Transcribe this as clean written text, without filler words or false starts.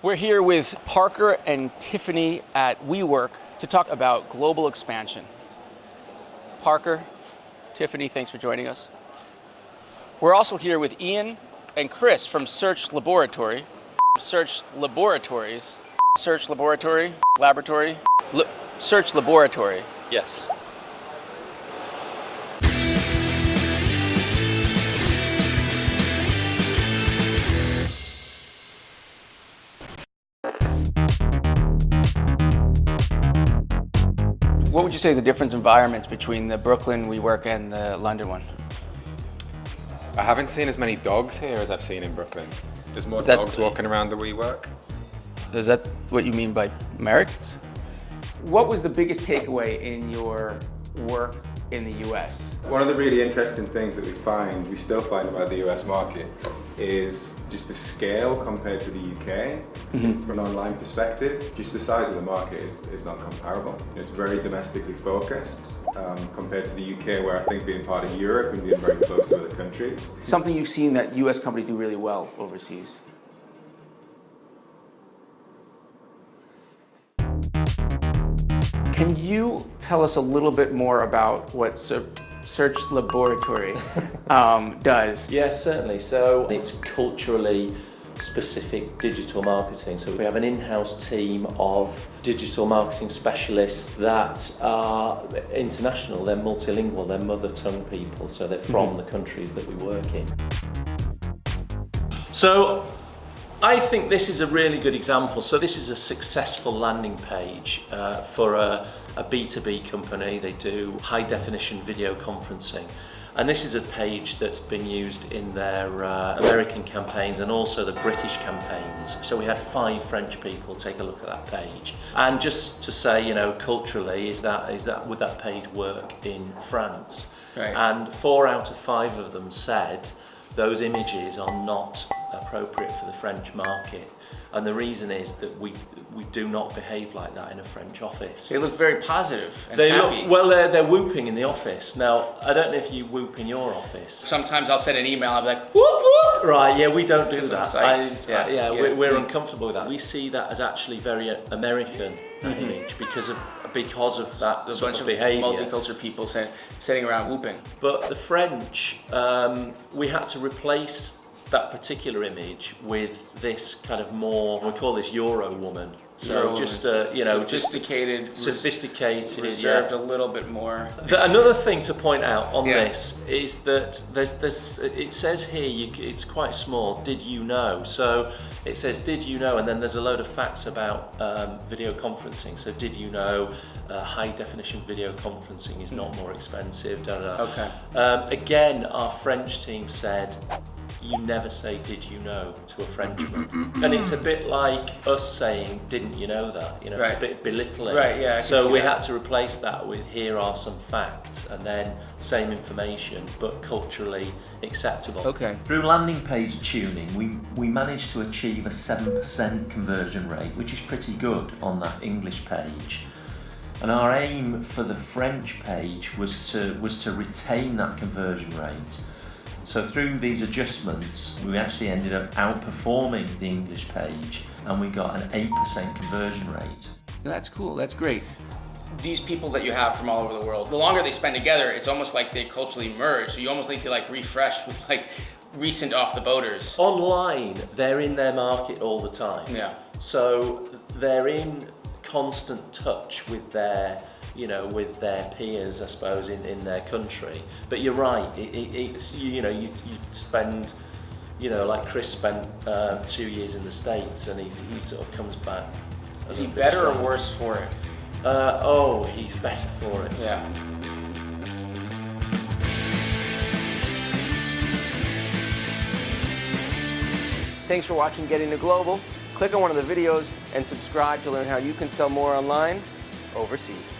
We're here with Parker and Tiffany at WeWork to talk about global expansion. Parker, Tiffany, thanks for joining us. We're also here with Ian and Chris from Search Laboratory. Search Laboratory. Search Laboratory. Yes. What would you say the difference in environments between the Brooklyn WeWork and the London one? I haven't seen as many dogs here as I've seen in Brooklyn. There's more Is that- dogs walking around the WeWork. Is that what you mean by Americans? What was the biggest takeaway in your work in the US? One of the really interesting things that we still find about the US market is just the scale compared to the UK. From an online perspective, just the size of the market is not comparable. It's very domestically focused compared to the UK, where I think being part of Europe and being very close to other countries. Something you've seen that US companies do really well overseas? Can you tell us a little bit more about what Search Laboratory does? Yes, certainly. So it's culturally specific digital marketing. So we have an in-house team of digital marketing specialists that are international, they're multilingual, they're mother tongue people, so they're from the countries that we work in. So I think this is a really good example. So this is a successful landing page for a B2B company. They do high definition video conferencing. And this is a page that's been used in their American campaigns and also the British campaigns. So we had 5 French people take a look at that page. And just to say, culturally, would that page work in France? Right. And 4 out of 5 of them said those images are not appropriate for the French market. And the reason is that we do not behave like that in a French office. They look very positive and They happy. they're whooping in the office. Now, I don't know if you whoop in your office. Sometimes I'll send an email, I'll be like, whoop, whoop. Right, yeah, we don't do Because that. I'm psyched. We're uncomfortable with that. We see that as actually very American image because of that There's a sort bunch of of behaviour. multicultural people sitting around whooping. But the French, we had to replace that particular image with this kind of more, we call this Euro woman. So just sophisticated, reserved a little bit more. Another thing to point out on this is that it says here, it's quite small, did you know? So it says, did you know? And then there's a load of facts about video conferencing. So did you know high definition video conferencing is not more expensive? Da, da, da. Okay. Again, our French team said, you never say, did you know, to a Frenchman. And it's a bit like us saying, didn't you know that? It's a bit belittling. Right, yeah. So we had to replace that with, here are some facts, and then same information, but culturally acceptable. Okay. Through landing page tuning, we managed to achieve a 7% conversion rate, which is pretty good on that English page. And our aim for the French page was to retain that conversion rate. So through these adjustments, we actually ended up outperforming the English page, and we got an 8% conversion rate. That's cool, that's great. These people that you have from all over the world, the longer they spend together, it's almost like they culturally merge. So you almost need to refresh with recent off the boaters. Online, they're in their market all the time. Yeah. So they're in constant touch with their peers, I suppose, in their country. But you're right, it's you spend, like Chris spent 2 years in the States, and he sort of comes back. Is he better or worse for it? He's better for it. Yeah. Thanks for watching Getting to Global. Click on one of the videos and subscribe to learn how you can sell more online overseas.